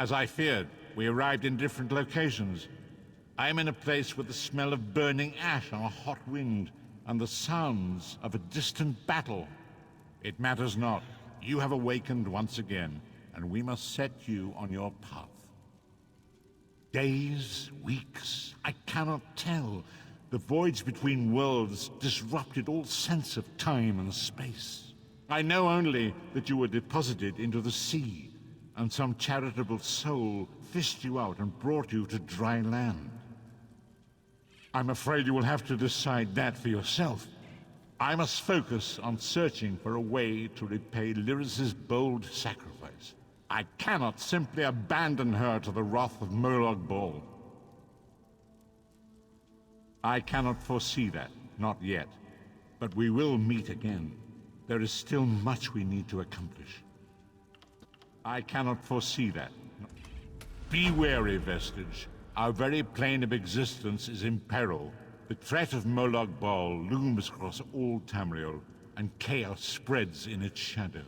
As I feared, we arrived in different locations. I am in a place with the smell of burning ash on a hot wind, and the sounds of a distant battle. It matters not. You have awakened once again, and we must set you on your path. Days, weeks, I cannot tell. The voids between worlds disrupted all sense of time and space. I know only that you were deposited into the sea, and some charitable soul fished you out and brought you to dry land. I'm afraid you will have to decide that for yourself. I must focus on searching for a way to repay Lyris's bold sacrifice. I cannot simply abandon her to the wrath of Molag Bal. I cannot foresee that, not yet. But we will meet again. There is still much we need to accomplish. I cannot foresee that. Be wary, Vestige. Our very plane of existence is in peril. The threat of Molag Bal looms across all Tamriel, and chaos spreads in its shadow.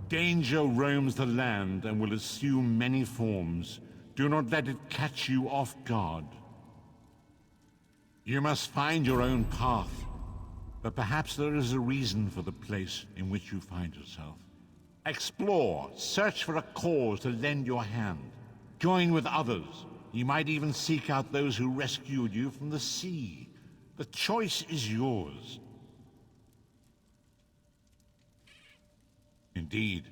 Danger roams the land and will assume many forms. Do not let it catch you off guard. You must find your own path, but perhaps there is a reason for the place in which you find yourself. Explore, search for a cause to lend your hand. Join with others. You might even seek out those who rescued you from the sea. The choice is yours. Indeed,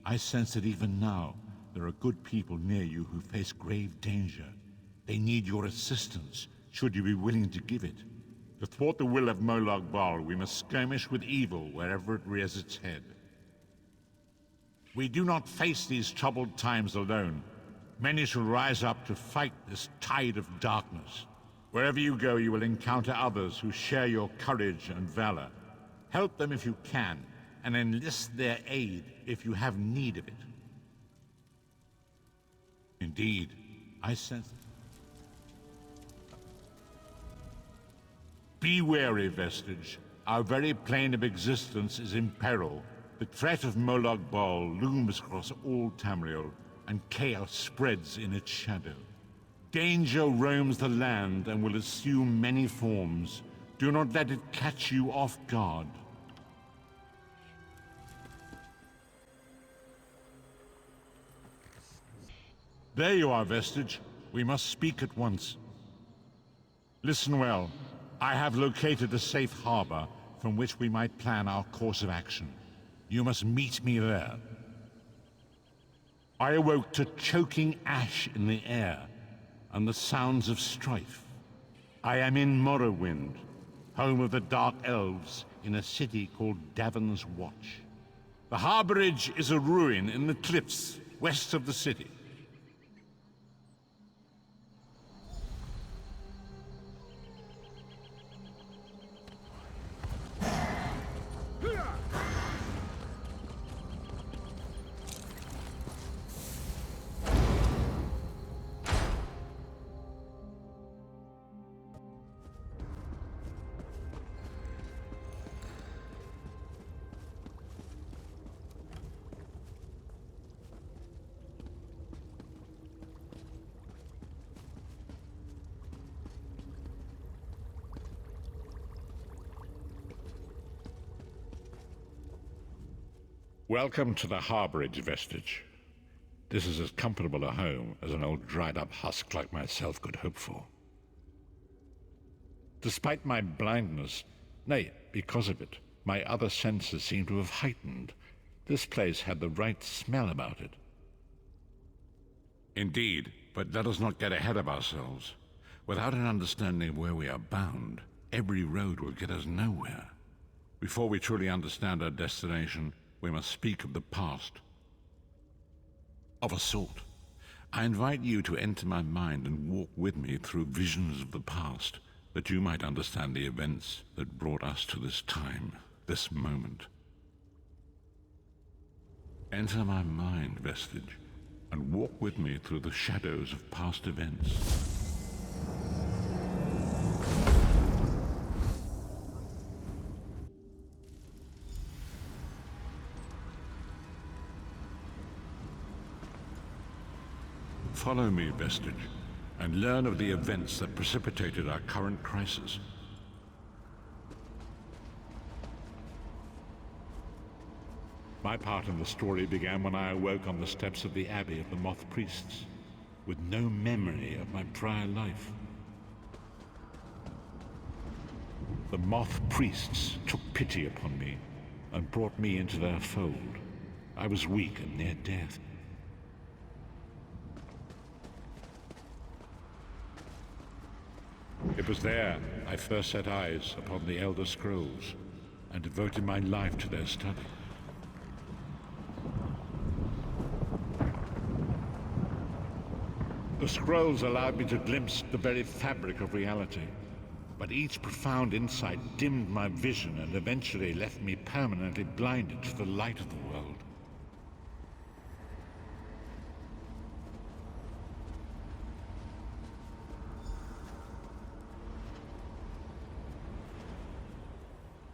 I sense that even now, there are good people near you who face grave danger. They need your assistance, should you be willing to give it. To thwart the will of Molag Bal, we must skirmish with evil wherever it rears its head. We do not face these troubled times alone. Many shall rise up to fight this tide of darkness. Wherever you go, you will encounter others who share your courage and valor. Help them if you can, and enlist their aid if you have need of it. Indeed, I sense... Be wary, Vestige. Our very plane of existence is in peril. The threat of Molag Bal looms across all Tamriel, and chaos spreads in its shadow. Danger roams the land and will assume many forms. Do not let it catch you off guard. There you are, Vestige. We must speak at once. Listen well. I have located a safe harbor from which we might plan our course of action. You must meet me there. I awoke to choking ash in the air and the sounds of strife. I am in Morrowind, home of the Dark Elves, in a city called Davon's Watch. The harborage is a ruin in the cliffs west of the city. Welcome to the harborage, Vestige. This is as comfortable a home as an old dried-up husk like myself could hope for. Despite my blindness, nay, because of it, my other senses seem to have heightened. This place had the right smell about it. Indeed, but let us not get ahead of ourselves. Without an understanding of where we are bound, every road will get us nowhere. Before we truly understand our destination, we must speak of the past. Of a sort. I invite you to enter my mind and walk with me through visions of the past, that you might understand the events that brought us to this time, this moment. Enter my mind, Vestige, and walk with me through the shadows of past events. follow me, Vestige, and learn of the events that precipitated our current crisis. My part in the story began when I awoke on the steps of the Abbey of the Moth Priests, with no memory of my prior life. The Moth Priests took pity upon me and brought me into their fold. I was weak and near death. It was there I first set eyes upon the Elder Scrolls and devoted my life to their study. The scrolls allowed me to glimpse the very fabric of reality, but each profound insight dimmed my vision and eventually left me permanently blinded to the light of the world.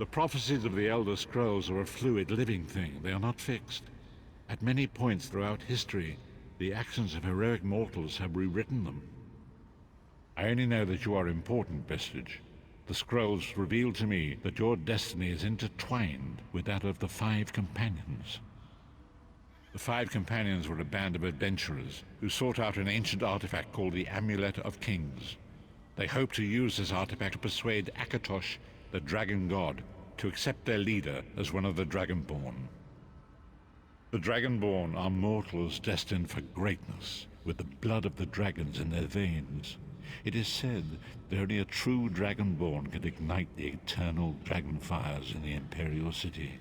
The prophecies of the Elder Scrolls are a fluid, living thing. They are not fixed. At many points throughout history, the actions of heroic mortals have rewritten them. I only know that you are important, Vestige. The scrolls reveal to me that your destiny is intertwined with that of the Five Companions. The Five Companions were a band of adventurers who sought out an ancient artifact called the Amulet of Kings. They hoped to use this artifact to persuade Akatosh, the dragon god, to accept their leader as one of the Dragonborn. The Dragonborn are mortals destined for greatness, with the blood of the dragons in their veins. It is said that only a true Dragonborn can ignite the eternal dragon fires in the Imperial City.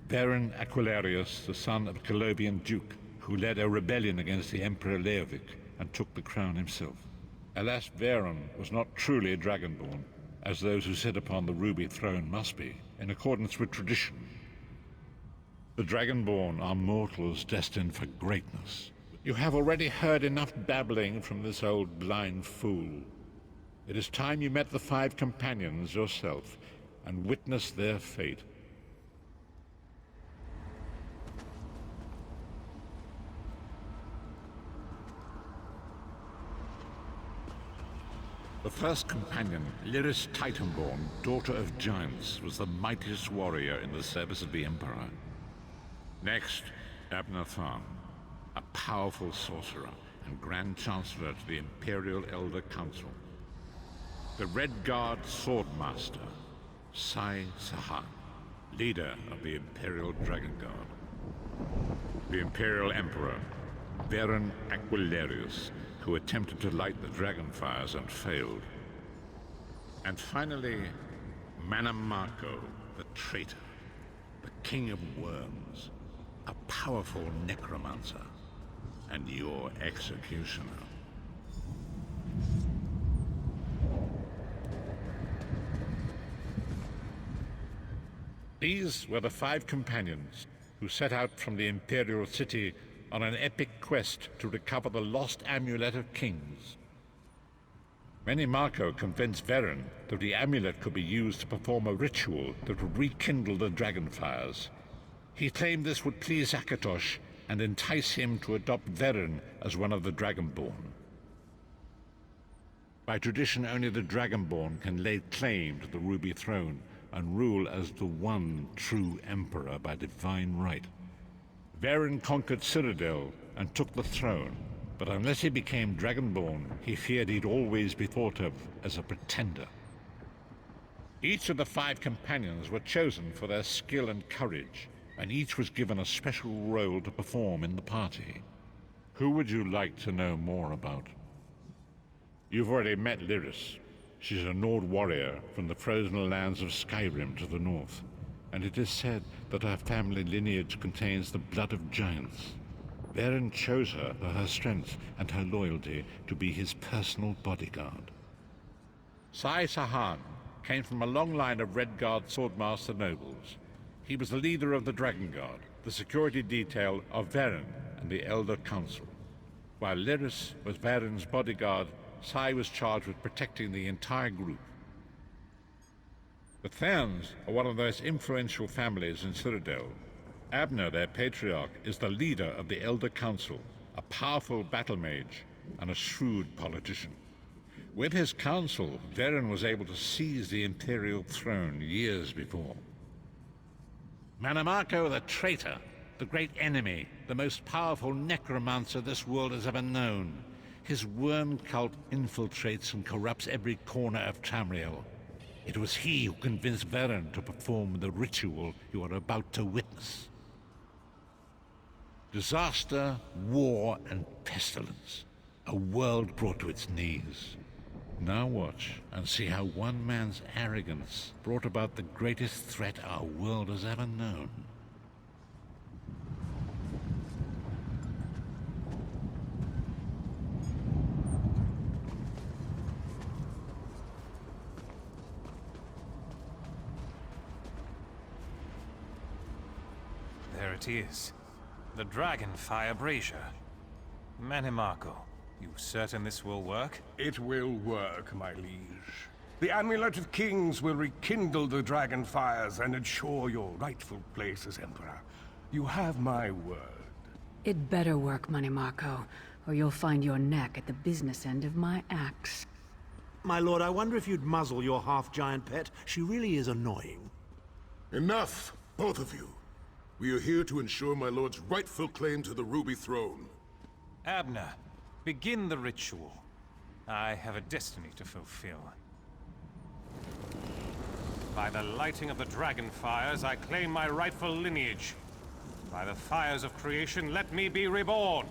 Baron Aquilarius, the son of a Colovian duke, who led a rebellion against the Emperor Leovic and took the crown himself. Alas, Baron was not truly a Dragonborn, as those who sit upon the ruby throne must be, in accordance with tradition. The Dragonborn are mortals destined for greatness. You have already heard enough babbling from this old blind fool. It is time you met the Five Companions yourself and witnessed their fate. The first companion, Lyris Titanborn, daughter of giants, was the mightiest warrior in the service of the Emperor. Next, Abnathan, a powerful sorcerer and Grand Chancellor to the Imperial Elder Council. The Red Guard Swordmaster, Sai Sahan, leader of the Imperial Dragon Guard. The Imperial Emperor, Baron Aquilarius, who attempted to light the dragon fires and failed. And finally, Manamako, the traitor, the King of Worms, a powerful necromancer, and your executioner. These were the Five Companions who set out from the Imperial City on an epic quest to recover the lost Amulet of Kings. Manamako convinced Veren that the amulet could be used to perform a ritual that would rekindle the dragon fires. He claimed this would please Akatosh and entice him to adopt Veren as one of the Dragonborn. By tradition, only the Dragonborn can lay claim to the Ruby Throne and rule as the one true Emperor by divine right. Veren conquered Cyrodiil and took the throne, but unless he became Dragonborn, he feared he'd always be thought of as a pretender. Each of the Five Companions were chosen for their skill and courage, and each was given a special role to perform in the party. Who would you like to know more about? You've already met Lyris. She's a Nord warrior from the frozen lands of Skyrim to the north, and it is said that her family lineage contains the blood of giants. Veren chose her for her strength and her loyalty to be his personal bodyguard. Sai Sahan came from a long line of Red Guard swordmaster nobles. He was the leader of the Dragon Guard, the security detail of Veren and the Elder Council. While Lyris was Veren's bodyguard, Sai was charged with protecting the entire group. The Therns are one of the most influential families in Cyrodiil. Abner, their patriarch, is the leader of the Elder Council, a powerful battle mage, and a shrewd politician. With his counsel, Veren was able to seize the imperial throne years before. Manamako the traitor, the great enemy, the most powerful necromancer this world has ever known. His worm cult infiltrates and corrupts every corner of Tamriel. It was he who convinced Veren to perform the ritual you are about to witness. Disaster, war, and pestilence. A world brought to its knees. Now watch and see how one man's arrogance brought about the greatest threat our world has ever known. There it is. The Dragonfire Brazier. Manamako, you certain this will work? It will work, my liege. The Amulet of Kings will rekindle the dragon fires and ensure your rightful place as Emperor. You have my word. It better work, Manamako, or you'll find your neck at the business end of my axe. My lord, I wonder if you'd muzzle your half-giant pet. She really is annoying. Enough, both of you. We are here to ensure my lord's rightful claim to the Ruby Throne. Abner, begin the ritual. I have a destiny to fulfill. By the lighting of the dragon fires, I claim my rightful lineage. By the fires of creation, let me be reborn.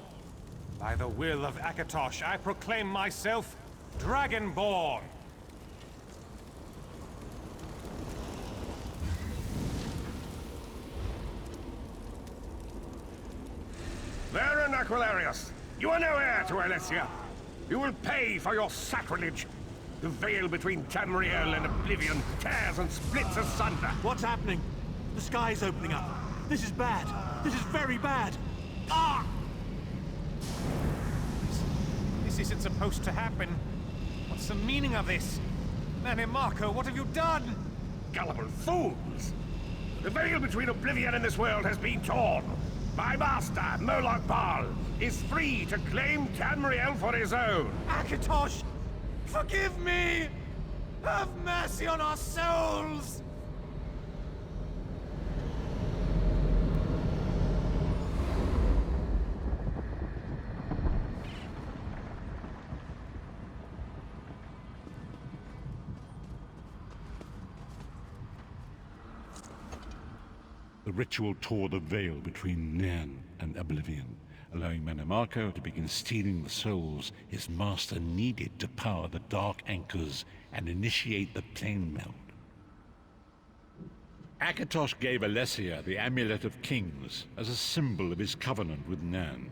By the will of Akatosh, I proclaim myself Dragonborn. Veren Aquilarius, you are no heir to Alessia. You will pay for your sacrilege. The veil between Tamriel and Oblivion tears and splits asunder. What's happening? The sky's opening up. This is bad. This is very bad. Ah! This isn't supposed to happen. What's the meaning of this? Manamako, what have you done? Gullible fools! The veil between Oblivion and this world has been torn. My master, Molag Bal, is free to claim Tamriel for his own. Akatosh, forgive me! Have mercy on our souls! The ritual tore the veil between Nan and Oblivion, allowing Manamako to begin stealing the souls his master needed to power the dark anchors and initiate the plane meld. Akatosh gave Alessia the Amulet of Kings as a symbol of his covenant with Nan.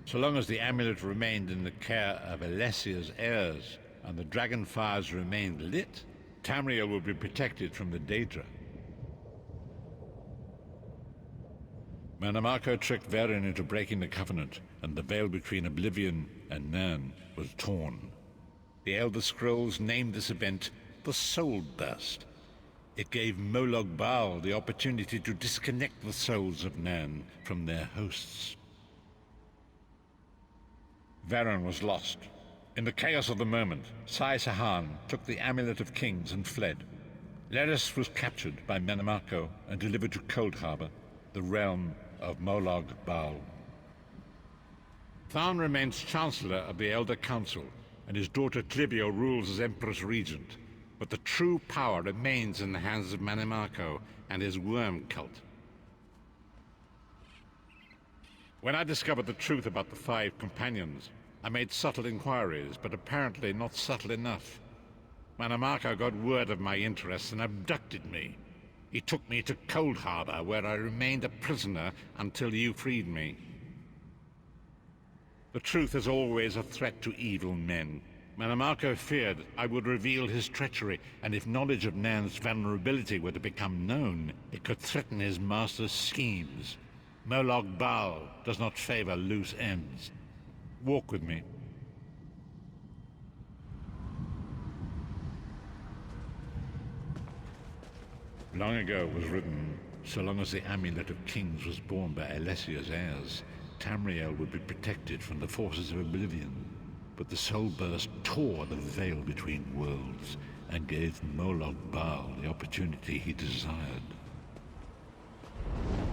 So long as the amulet remained in the care of Alessia's heirs and the dragon fires remained lit, Tamriel would be protected from the Daedra. Manamako tricked Veren into breaking the covenant, and the veil between Oblivion and Nan was torn. The Elder Scrolls named this event the Soul Burst. It gave Molag Bal the opportunity to disconnect the souls of Nan from their hosts. Veren was lost. In the chaos of the moment, Sai Sahan took the Amulet of Kings and fled. Leris was captured by Manamako and delivered to Cold Harbor, the realm of Molag Bal. Tharn remains Chancellor of the Elder Council, and his daughter Clivio rules as Empress Regent, but the true power remains in the hands of Manamako and his worm cult. When I discovered the truth about the 5 companions, I made subtle inquiries, but apparently not subtle enough. Manamako got word of my interests and abducted me. He took me to Cold Harbor, where I remained a prisoner until you freed me. The truth is always a threat to evil men. Manamako feared I would reveal his treachery, and if knowledge of Nan's vulnerability were to become known, it could threaten his master's schemes. Molag Bal does not favor loose ends. Walk with me. Long ago was written, so long as the Amulet of Kings was borne by Alessia's heirs, Tamriel would be protected from the forces of oblivion. But the soul burst tore the veil between worlds and gave Molag Bal the opportunity he desired.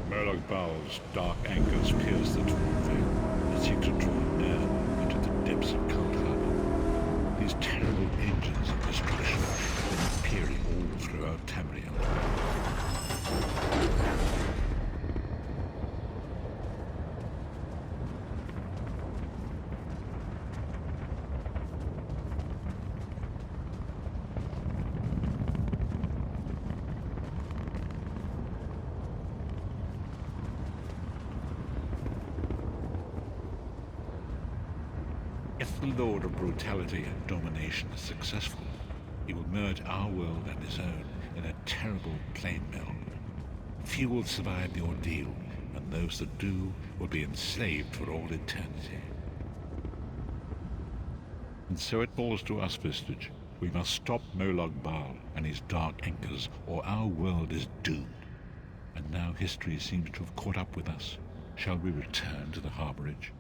Molag Bal's dark anchors pierce the torn veil and seek to draw near into the depths of Cold Harbor. These terrible engines of destruction are peering all throughout Tamriel. If the Lord of Brutality and Domination is successful, he will merge our world and his own in a terrible plain meld. Few will survive the ordeal, and those that do will be enslaved for all eternity. And so it falls to us, Vistage. We must stop Molag Bal and his dark anchors, or our world is doomed. And now history seems to have caught up with us. Shall we return to the harborage?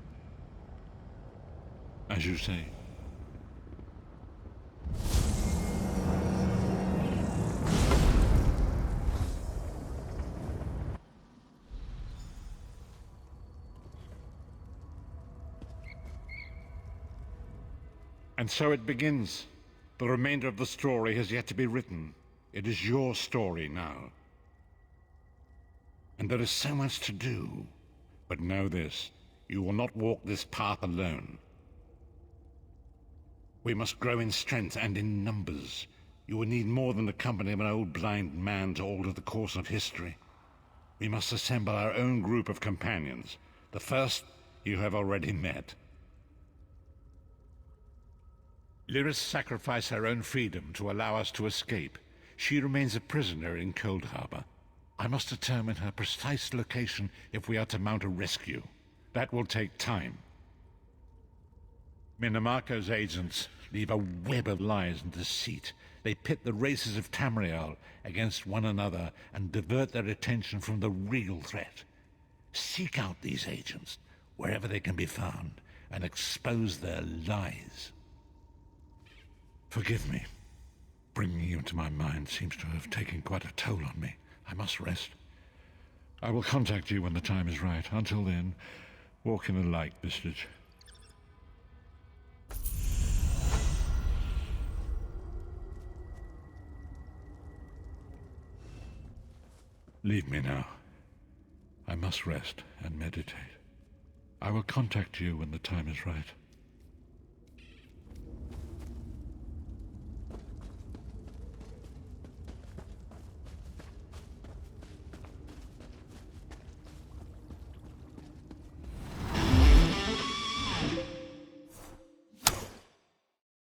As you say. And so it begins. The remainder of the story has yet to be written. It is your story now. And there is so much to do. But know this, you will not walk this path alone. We must grow in strength and in numbers. You will need more than the company of an old blind man to alter the course of history. We must assemble our own group of companions. The first you have already met. Lyris sacrificed her own freedom to allow us to escape. She remains a prisoner in Cold Harbor. I must determine her precise location if we are to mount a rescue. That will take time. Minimarco's agents leave a web of lies and deceit. They pit the races of Tamriel against one another and divert their attention from the real threat. Seek out these agents, wherever they can be found, and expose their lies. Forgive me. Bringing you into my mind seems to have taken quite a toll on me. I must rest. I will contact you when the time is right. Until then, walk in the light, Vistage. Leave me now. I must rest and meditate. I will contact you when the time is right.